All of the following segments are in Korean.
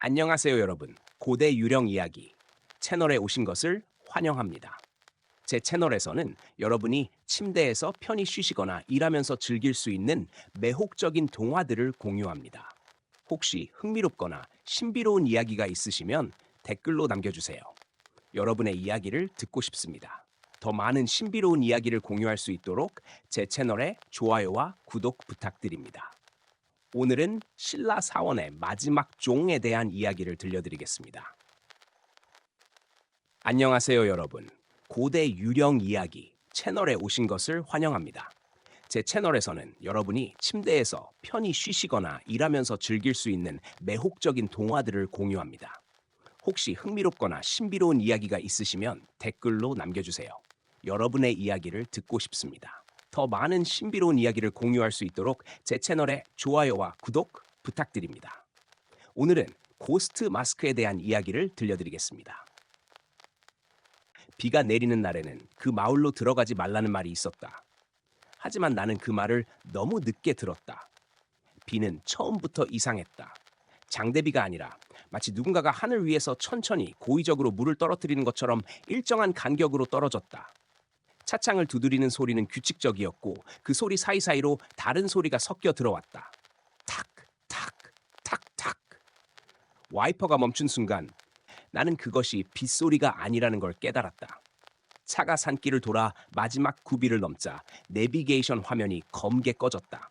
안녕하세요, 여러분. 고대 유령 이야기 채널에 오신 것을 환영합니다. 제 채널에서는 여러분이 침대에서 편히 쉬시거나 일하면서 즐길 수 있는 매혹적인 동화들을 공유합니다. 혹시 흥미롭거나 신비로운 이야기가 있으시면 댓글로 남겨주세요. 여러분의 이야기를 듣고 싶습니다. 더 많은 신비로운 이야기를 공유할 수 있도록 제 채널에 좋아요와 구독 부탁드립니다. 오늘은 신라 사원의 마지막 종에 대한 이야기를 들려드리겠습니다. 안녕하세요, 여러분. 고대 유령 이야기 채널에 오신 것을 환영합니다. 제 채널에서는 여러분이 침대에서 편히 쉬시거나 일하면서 즐길 수 있는 매혹적인 동화들을 공유합니다. 혹시 흥미롭거나 신비로운 이야기가 있으시면 댓글로 남겨주세요. 여러분의 이야기를 듣고 싶습니다. 더 많은 신비로운 이야기를 공유할 수 있도록 제 채널에 좋아요와 구독 부탁드립니다. 오늘은 고스트 마스크에 대한 이야기를 들려드리겠습니다. 비가 내리는 날에는 그 마을로 들어가지 말라는 말이 있었다. 하지만 나는 그 말을 너무 늦게 들었다. 비는 처음부터 이상했다. 장대비가 아니라 마치 누군가가 하늘 위에서 천천히 고의적으로 물을 떨어뜨리는 것처럼 일정한 간격으로 떨어졌다. 차창을 두드리는 소리는 규칙적이었고 그 소리 사이사이로 다른 소리가 섞여 들어왔다. 탁, 탁, 탁, 탁. 와이퍼가 멈춘 순간 나는 그것이 빗소리가 아니라는 걸 깨달았다. 차가 산길을 돌아 마지막 구비를 넘자 내비게이션 화면이 검게 꺼졌다.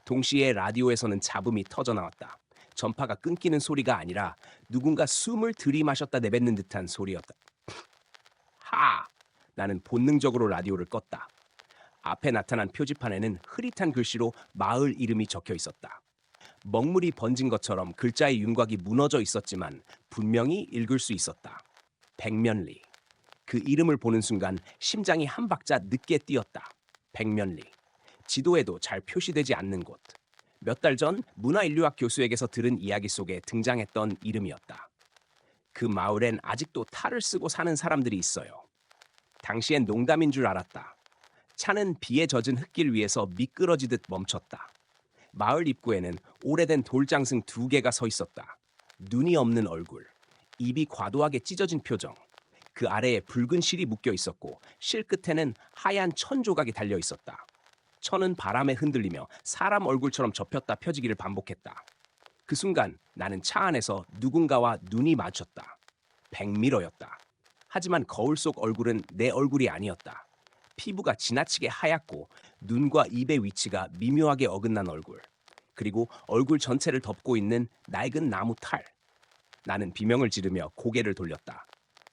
동시에 라디오에서는 잡음이 터져나왔다. 전파가 끊기는 소리가 아니라 누군가 숨을 들이마셨다 내뱉는 듯한 소리였다. 하! 나는 본능적으로 라디오를 껐다. 앞에 나타난 표지판에는 흐릿한 글씨로 마을 이름이 적혀 있었다. 먹물이 번진 것처럼 글자의 윤곽이 무너져 있었지만 분명히 읽을 수 있었다. 백면리. 그 이름을 보는 순간 심장이 한 박자 늦게 뛰었다. 백면리. 지도에도 잘 표시되지 않는 곳. 몇 달 전 문화인류학 교수에게서 들은 이야기 속에 등장했던 이름이었다. 그 마을엔 아직도 탈을 쓰고 사는 사람들이 있어요. 당시엔 농담인 줄 알았다. 차는 비에 젖은 흙길 위에서 미끄러지듯 멈췄다. 마을 입구에는 오래된 돌장승 2개가 서 있었다. 눈이 없는 얼굴, 입이 과도하게 찢어진 표정, 그 아래에 붉은 실이 묶여 있었고 실 끝에는 하얀 천 조각이 달려 있었다. 천은 바람에 흔들리며 사람 얼굴처럼 접혔다 펴지기를 반복했다. 그 순간 나는 차 안에서 누군가와 눈이 마주쳤다. 백미러였다. 하지만 거울 속 얼굴은 내 얼굴이 아니었다. 피부가 지나치게 하얗고 눈과 입의 위치가 미묘하게 어긋난 얼굴. 그리고 얼굴 전체를 덮고 있는 낡은 나무 탈. 나는 비명을 지르며 고개를 돌렸다.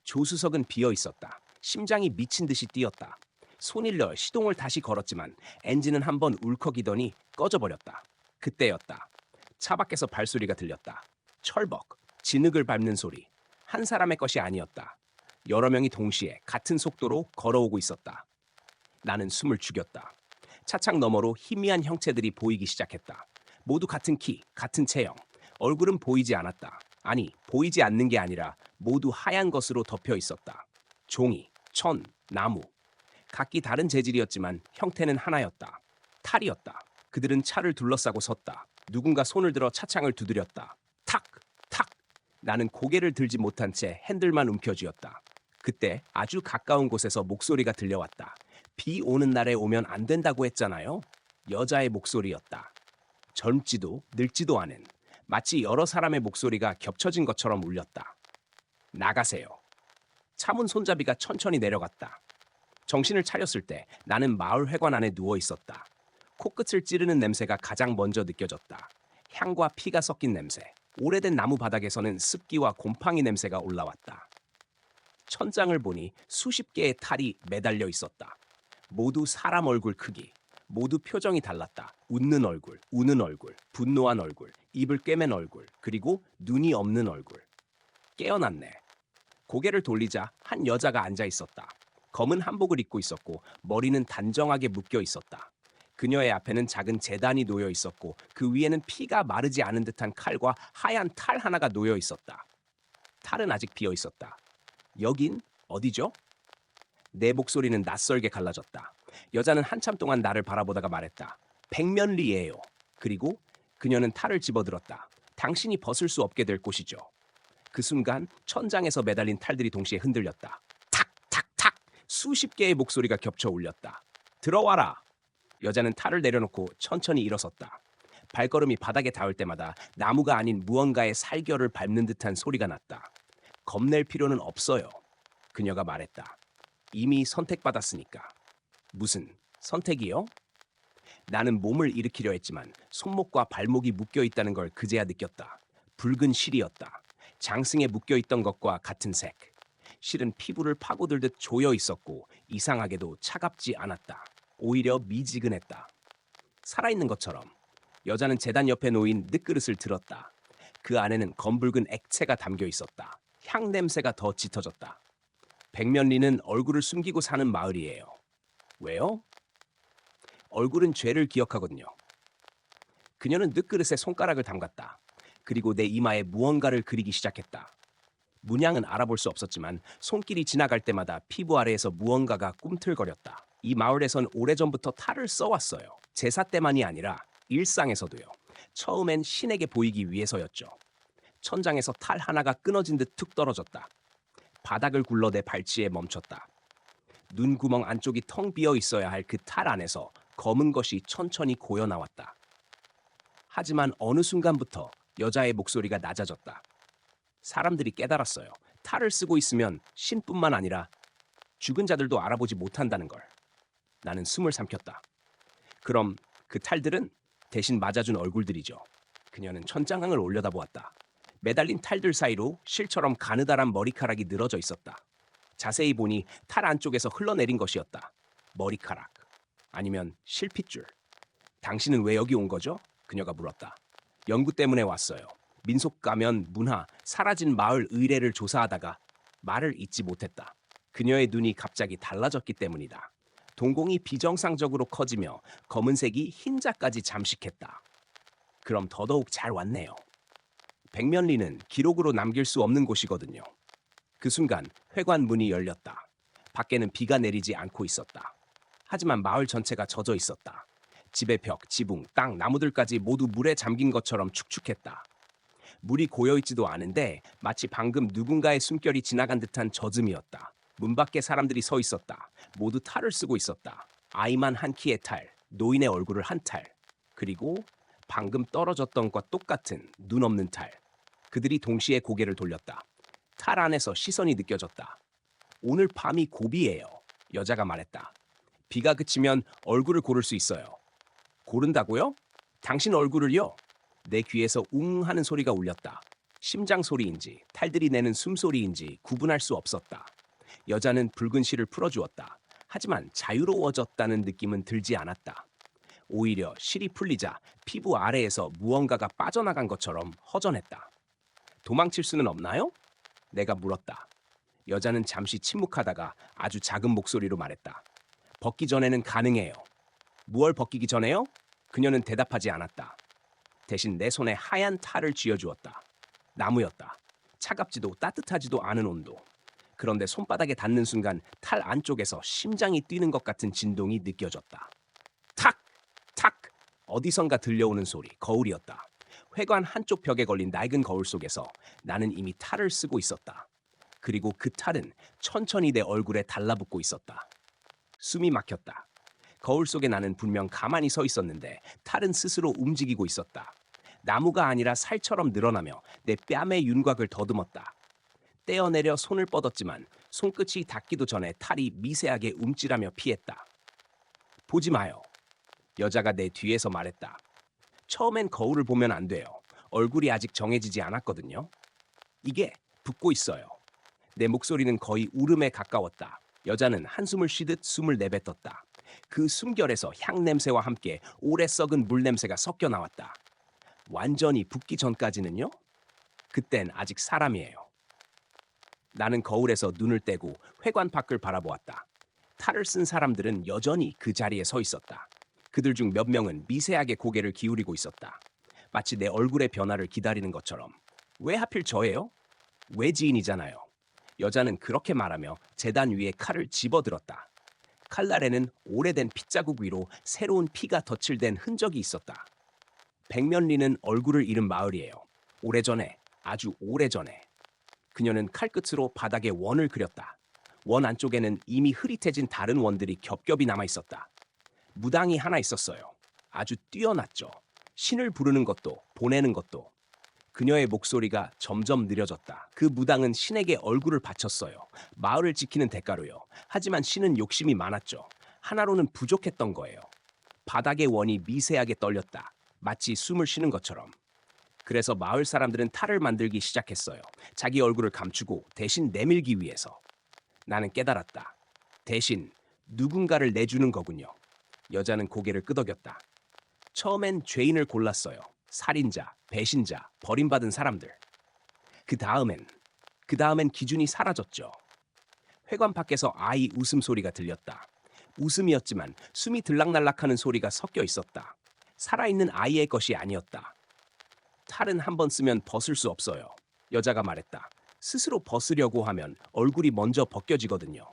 조수석은 비어 있었다. 심장이 미친 듯이 뛰었다. 손을 넣어 시동을 다시 걸었지만 엔진은 한번 울컥이더니 꺼져버렸다. 그때였다. 차 밖에서 발소리가 들렸다. 철벅, 진흙을 밟는 소리. 한 사람의 것이 아니었다. 여러 명이 동시에 같은 속도로 걸어오고 있었다. 나는 숨을 죽였다. 차창 너머로 희미한 형체들이 보이기 시작했다. 모두 같은 키, 같은 체형. 얼굴은 보이지 않았다. 아니, 보이지 않는 게 아니라 모두 하얀 것으로 덮여 있었다. 종이, 천, 나무. 각기 다른 재질이었지만 형태는 하나였다. 탈이었다. 그들은 차를 둘러싸고 섰다. 누군가 손을 들어 차창을 두드렸다. 탁! 탁! 나는 고개를 들지 못한 채 핸들만 움켜쥐었다. 그때 아주 가까운 곳에서 목소리가 들려왔다. 비 오는 날에 오면 안 된다고 했잖아요. 여자의 목소리였다. 젊지도 늙지도 않은 마치 여러 사람의 목소리가 겹쳐진 것처럼 울렸다. 나가세요. 차문 손잡이가 천천히 내려갔다. 정신을 차렸을 때 나는 마을 회관 안에 누워 있었다. 코끝을 찌르는 냄새가 가장 먼저 느껴졌다. 향과 피가 섞인 냄새. 오래된 나무 바닥에서는 습기와 곰팡이 냄새가 올라왔다. 천장을 보니 수십 개의 탈이 매달려 있었다. 모두 사람 얼굴 크기. 모두 표정이 달랐다. 웃는 얼굴, 우는 얼굴, 분노한 얼굴, 입을 꿰맨 얼굴, 그리고 눈이 없는 얼굴. 깨어났네. 고개를 돌리자 한 여자가 앉아 있었다. 검은 한복을 입고 있었고 머리는 단정하게 묶여 있었다. 그녀의 앞에는 작은 제단이 놓여 있었고 그 위에는 피가 마르지 않은 듯한 칼과 하얀 탈 하나가 놓여 있었다. 탈은 아직 비어 있었다. 여긴 어디죠? 내 목소리는 낯설게 갈라졌다. 여자는 한참 동안 나를 바라보다가 말했다. 백면리예요. 그리고 그녀는 탈을 집어들었다. 당신이 벗을 수 없게 될 곳이죠. 그 순간 천장에서 매달린 탈들이 동시에 흔들렸다. 탁탁탁 수십 개의 목소리가 겹쳐 울렸다. 들어와라. 여자는 탈을 내려놓고 천천히 일어섰다. 발걸음이 바닥에 닿을 때마다 나무가 아닌 무언가의 살결을 밟는 듯한 소리가 났다. 겁낼 필요는 없어요. 그녀가 말했다. 이미 선택받았으니까. 무슨 선택이요? 나는 몸을 일으키려 했지만 손목과 발목이 묶여 있다는 걸 그제야 느꼈다. 붉은 실이었다. 장승에 묶여 있던 것과 같은 색. 실은 피부를 파고들듯 조여 있었고 이상하게도 차갑지 않았다. 오히려 미지근했다. 살아있는 것처럼. 여자는 재단 옆에 놓인 늑그릇을 들었다. 그 안에는 검붉은 액체가 담겨 있었다. 향 냄새가 더 짙어졌다. 백면리는 얼굴을 숨기고 사는 마을이에요. 왜요? 얼굴은 죄를 기억하거든요. 그녀는 늑그릇에 손가락을 담갔다. 그리고 내 이마에 무언가를 그리기 시작했다. 문양은 알아볼 수 없었지만 손길이 지나갈 때마다 피부 아래에서 무언가가 꿈틀거렸다. 이 마을에선 오래전부터 탈을 써왔어요. 제사 때만이 아니라 일상에서도요. 처음엔 신에게 보이기 위해서였죠. 천장에서 탈 하나가 끊어진 듯 툭 떨어졌다. 바닥을 굴러 내 발치에 멈췄다. 눈구멍 안쪽이 텅 비어 있어야 할 그 탈 안에서 검은 것이 천천히 고여 나왔다. 하지만 어느 순간부터 여자의 목소리가 낮아졌다. 사람들이 깨달았어요. 탈을 쓰고 있으면 신뿐만 아니라 죽은 자들도 알아보지 못한다는 걸. 나는 숨을 삼켰다. 그럼 그 탈들은 대신 맞아준 얼굴들이죠. 그녀는 천장을 올려다보았다. 매달린 탈들 사이로 실처럼 가느다란 머리카락이 늘어져 있었다. 자세히 보니 탈 안쪽에서 흘러내린 것이었다. 머리카락. 아니면 실핏줄. 당신은 왜 여기 온 거죠? 그녀가 물었다. 연구 때문에 왔어요. 민속 가면, 문화, 사라진 마을 의례를 조사하다가 말을 잇지 못했다. 그녀의 눈이 갑자기 달라졌기 때문이다. 동공이 비정상적으로 커지며 검은색이 흰자까지 잠식했다. 그럼 더더욱 잘 왔네요. 백면리는 기록으로 남길 수 없는 곳이거든요. 그 순간 회관 문이 열렸다. 밖에는 비가 내리지 않고 있었다. 하지만 마을 전체가 젖어 있었다. 집의 벽, 지붕, 땅, 나무들까지 모두 물에 잠긴 것처럼 축축했다. 물이 고여있지도 않은데 마치 방금 누군가의 숨결이 지나간 듯한 젖음이었다. 문 밖에 사람들이 서 있었다. 모두 탈을 쓰고 있었다. 아이만 한 키의 탈, 노인의 얼굴을 한 탈, 그리고 방금 떨어졌던 것과 똑같은 눈 없는 탈. 그들이 동시에 고개를 돌렸다. 탈 안에서 시선이 느껴졌다. 오늘 밤이 고비예요. 여자가 말했다. 비가 그치면 얼굴을 고를 수 있어요. 고른다고요? 당신 얼굴을요? 내 귀에서 웅 하는 소리가 울렸다. 심장 소리인지 탈들이 내는 숨소리인지 구분할 수 없었다. 여자는 붉은 실을 풀어주었다. 하지만 자유로워졌다는 느낌은 들지 않았다. 오히려 실이 풀리자 피부 아래에서 무언가가 빠져나간 것처럼 허전했다. 도망칠 수는 없나요? 내가 물었다. 여자는 잠시 침묵하다가 아주 작은 목소리로 말했다. 벗기 전에는 가능해요. 무얼 벗기기 전에요? 그녀는 대답하지 않았다. 대신 내 손에 하얀 탈을 쥐어주었다. 나무였다. 차갑지도 따뜻하지도 않은 온도. 그런데 손바닥에 닿는 순간 탈 안쪽에서 심장이 뛰는 것 같은 진동이 느껴졌다. 탁! 탁! 어디선가 들려오는 소리, 거울이었다. 회관 한쪽 벽에 걸린 낡은 거울 속에서 나는 이미 탈을 쓰고 있었다. 그리고 그 탈은 천천히 내 얼굴에 달라붙고 있었다. 숨이 막혔다. 거울 속에 나는 분명 가만히 서 있었는데 탈은 스스로 움직이고 있었다. 나무가 아니라 살처럼 늘어나며 내 뺨의 윤곽을 더듬었다. 떼어내려 손을 뻗었지만 손끝이 닿기도 전에 탈이 미세하게 움찔하며 피했다. 보지 마요. 여자가 내 뒤에서 말했다. 처음엔 거울을 보면 안 돼요. 얼굴이 아직 정해지지 않았거든요. 이게 붓고 있어요. 내 목소리는 거의 울음에 가까웠다. 여자는 한숨을 쉬듯 숨을 내뱉었다. 그 숨결에서 향 냄새와 함께 오래 썩은 물 냄새가 섞여 나왔다. 완전히 붓기 전까지는요? 그땐 아직 사람이에요. 나는 거울에서 눈을 떼고 회관 밖을 바라보았다. 탈을 쓴 사람들은 여전히 그 자리에 서 있었다. 그들 중 몇 명은 미세하게 고개를 기울이고 있었다. 마치 내 얼굴의 변화를 기다리는 것처럼. 왜 하필 저예요? 왜 지인이잖아요. 여자는 그렇게 말하며 제단 위에 칼을 집어들었다. 칼날에는 오래된 핏자국 위로 새로운 피가 덧칠된 흔적이 있었다. 백면리는 얼굴을 잃은 마을이에요. 오래전에, 아주 오래전에. 그녀는 칼끝으로 바닥에 원을 그렸다. 원 안쪽에는 이미 흐릿해진 다른 원들이 겹겹이 남아 있었다. 무당이 하나 있었어요. 아주 뛰어났죠. 신을 부르는 것도 보내는 것도. 그녀의 목소리가 점점 느려졌다. 그 무당은 신에게 얼굴을 바쳤어요. 마을을 지키는 대가로요. 하지만 신은 욕심이 많았죠. 하나로는 부족했던 거예요. 바닥의 원이 미세하게 떨렸다. 마치 숨을 쉬는 것처럼. 그래서 마을 사람들은 탈을 만들기 시작했어요. 자기 얼굴을 감추고 대신 내밀기 위해서. 나는 깨달았다. 대신 누군가를 내주는 거군요. 여자는 고개를 끄덕였다. 처음엔 죄인을 골랐어요. 살인자, 배신자, 버림받은 사람들. 그 다음엔 기준이 사라졌죠. 회관 밖에서 아이 웃음소리가 들렸다. 웃음이었지만 숨이 들락날락하는 소리가 섞여 있었다. 살아있는 아이의 것이 아니었다. 탈은 한 번 쓰면 벗을 수 없어요. 여자가 말했다. 스스로 벗으려고 하면 얼굴이 먼저 벗겨지거든요.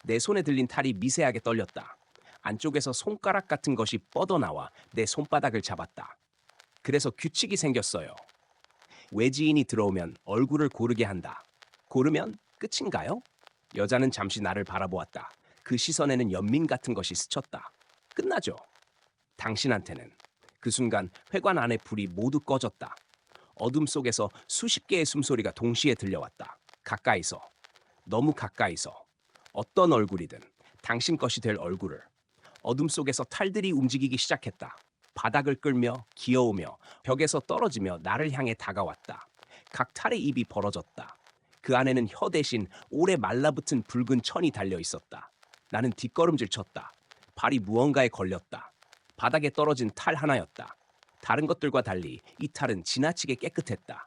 내 손에 들린 탈이 미세하게 떨렸다. 안쪽에서 손가락 같은 것이 뻗어나와 내 손바닥을 잡았다. 그래서 규칙이 생겼어요. 외지인이 들어오면 얼굴을 고르게 한다. 고르면 끝인가요? 여자는 잠시 나를 바라보았다. 그 시선에는 연민 같은 것이 스쳤다. 끝나죠. 당신한테는. 그 순간 회관 안의 불이 모두 꺼졌다. 어둠 속에서 수십 개의 숨소리가 동시에 들려왔다. 가까이서, 너무 가까이서, 어떤 얼굴이든 당신 것이 될 얼굴을. 어둠 속에서 탈들이 움직이기 시작했다. 바닥을 끌며 기어오며 벽에서 떨어지며 나를 향해 다가왔다. 각 탈의 입이 벌어졌다. 그 안에는 혀 대신 오래 말라붙은 붉은 천이 달려 있었다. 나는 뒷걸음질 쳤다. 발이 무언가에 걸렸다. 바닥에 떨어진 탈 하나였다. 다른 것들과 달리 이 탈은 지나치게 깨끗했다.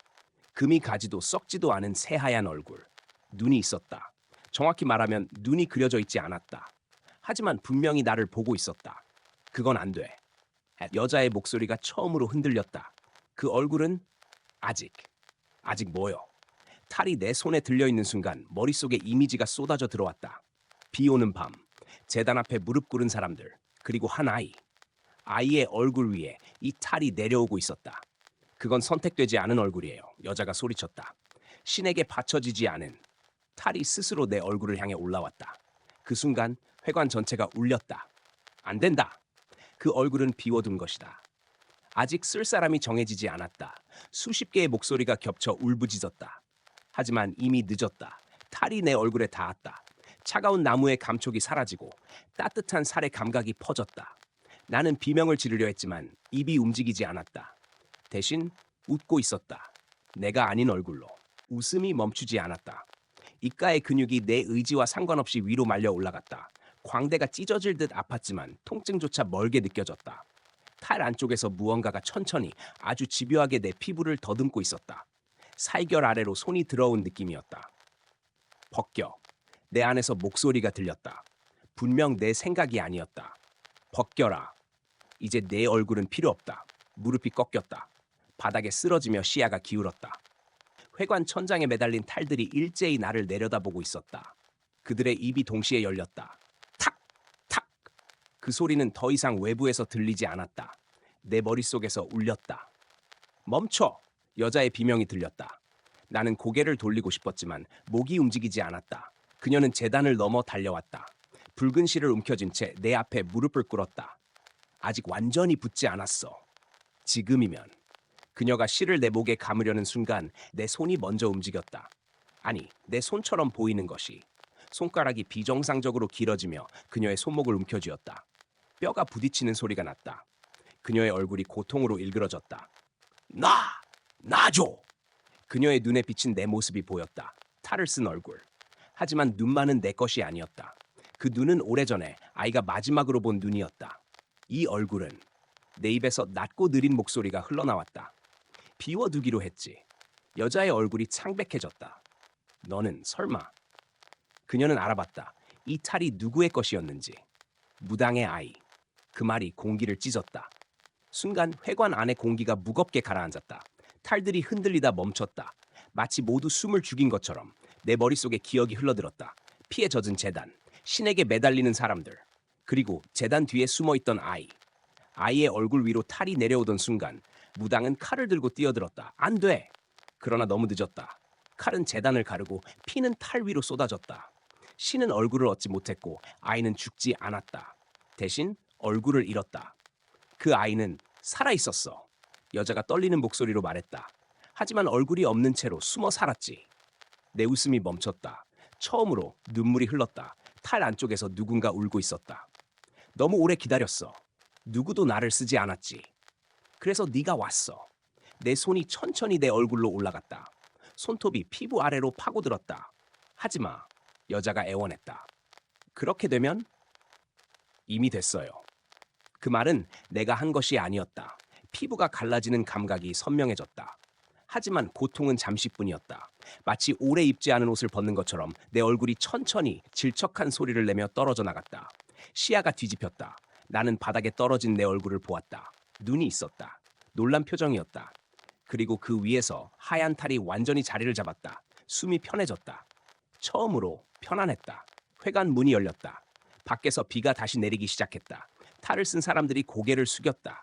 금이 가지도 썩지도 않은 새하얀 얼굴. 눈이 있었다. 정확히 말하면 눈이 그려져 있지 않았다. 하지만 분명히 나를 보고 있었다. 그건 안 돼. 여자의 목소리가 처음으로 흔들렸다. 그 얼굴은 아직 뭐요? 탈이 내 손에 들려있는 순간 머릿속에 이미지가 쏟아져 들어왔다. 비 오는 밤, 제단 앞에 무릎 꿇은 사람들, 그리고 한 아이. 아이의 얼굴 위에 이 탈이 내려오고 있었다. 그건 선택되지 않은 얼굴이에요. 여자가 소리쳤다. 신에게 바쳐지지 않은 탈이 스스로 내 얼굴을 향해 올라왔다. 그 순간 회관 전체가 울렸다. 안 된다. 그 얼굴은 비워둔 것이다. 아직 쓸 사람이 정해지지 않았다. 수십 개의 목소리가 겹쳐 울부짖었다. 하지만 이미 늦었다. 탈이 내 얼굴에 닿았다. 차가운 나무의 감촉이 사라지고 따뜻한 살의 감각이 퍼졌다. 나는 비명을 지르려 했지만 입이 움직이지 않았다. 대신 웃고 있었다. 내가 아닌 얼굴로. 웃음이 멈추지 않았다. 입가의 근육이 내 의지와 상관없이 위로 말려 올라갔다. 광대가 찢어질 듯 아팠지만 통증조차 멀게 느껴졌다. 탈 안쪽에서 무언가가 천천히 아주 집요하게 내 피부를 더듬고 있었다. 살결 아래로 손이 들어온 느낌이었다. 벗겨. 내 안에서 목소리가 들렸다. 분명 내 생각이 아니었다. 벗겨라. 이제 내 얼굴은 필요 없다. 무릎이 꺾였다. 바닥에 쓰러지며 시야가 기울었다. 회관 천장에 매달린 탈들이 일제히 나를 내려다보고 있었다. 그들의 입이 동시에 열렸다. 탁! 탁! 그 소리는 더 이상 외부에서 들리지 않았다. 내 머릿속에서 울렸다. 멈춰! 여자의 비명이 들렸다. 나는 고개를 돌리고 싶었지만 목이 움직이지 않았다. 그녀는 제단을 넘어 달려왔다. 붉은 실을 움켜쥔 채 내 앞에 무릎을 꿇었다. 아직 완전히 붙지 않았어. 지금이면. 그녀가 실을 내 목에 감으려는 순간 내 손이 먼저 움직였다. 아니, 내 손처럼 보이는 것이. 손가락이 비정상적으로 길어지며 그녀의 손목을 움켜쥐었다. 뼈가 부딪히는 소리가 났다. 그녀의 얼굴이 고통으로 일그러졌다. 놔줘! 그녀의 눈에 비친 내 모습이 보였다. 탈을 쓴 얼굴. 하지만 눈만은 내 것이 아니었다. 그 눈은 오래전에 아이가 마지막으로 본 눈이었다. 이 얼굴은 내 입에서 낮고 느린 목소리가 흘러나왔다. 비워두기로 했지. 여자의 얼굴이 창백해졌다. 너는 설마. 그녀는 알아봤다. 이 탈이 누구의 것이었는지. 무당의 아이. 그 말이 공기를 찢었다. 순간 회관 안의 공기가 무겁게 가라앉았다. 탈들이 흔들리다 멈췄다. 마치 모두 숨을 죽인 것처럼 내 머릿속에 기억이 흘러들었다. 피에 젖은 제단, 신에게 매달리는 사람들, 그리고 제단 뒤에 숨어있던 아이. 아이의 얼굴 위로 탈이 내려오던 순간 무당은 칼을 들고 뛰어들었다. 안 돼! 그러나 너무 늦었다. 칼은 재단을 가르고 피는 탈 위로 쏟아졌다. 신은 얼굴을 얻지 못했고 아이는 죽지 않았다. 대신 얼굴을 잃었다. 그 아이는 살아 있었어. 여자가 떨리는 목소리로 말했다. 하지만 얼굴이 없는 채로 숨어 살았지. 내 웃음이 멈췄다. 처음으로 눈물이 흘렀다. 탈 안쪽에서 누군가 울고 있었다. 너무 오래 기다렸어. 누구도 나를 쓰지 않았지. 그래서 네가 왔어. 내 손이 천천히 내 얼굴로 올라갔다. 손톱이 피부 아래로 파고들었다. 하지마. 여자가 애원했다. 그렇게 되면 이미 됐어요. 그 말은 내가 한 것이 아니었다. 피부가 갈라지는 감각이 선명해졌다. 하지만 고통은 잠시뿐이었다. 마치 오래 입지 않은 옷을 벗는 것처럼 내 얼굴이 천천히 질척한 소리를 내며 떨어져 나갔다. 시야가 뒤집혔다. 나는 바닥에 떨어진 내 얼굴을 보았다. 눈이 있었다. 놀란 표정이었다. 그리고 그 위에서 하얀 탈이 완전히 자리를 잡았다. 숨이 편해졌다. 처음으로 편안했다. 회관 문이 열렸다. 밖에서 비가 다시 내리기 시작했다. 탈을 쓴 사람들이 고개를 숙였다.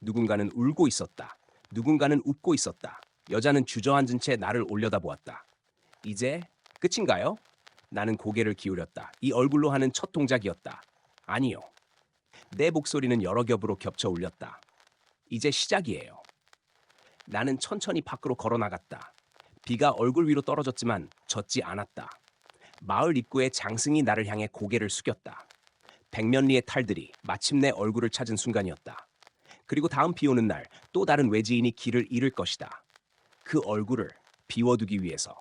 누군가는 울고 있었다. 누군가는 웃고 있었다. 여자는 주저앉은 채 나를 올려다보았다. 이제 끝인가요? 나는 고개를 기울였다. 이 얼굴로 하는 첫 동작이었다. 아니요. 내 목소리는 여러 겹으로 겹쳐 울렸다. 이제 시작이에요. 나는 천천히 밖으로 걸어 나갔다. 비가 얼굴 위로 떨어졌지만 젖지 않았다. 마을 입구에 장승이 나를 향해 고개를 숙였다. 백면리의 탈들이 마침내 얼굴을 찾은 순간이었다. 그리고 다음 비 오는 날 또 다른 외지인이 길을 잃을 것이다. 그 얼굴을 비워두기 위해서.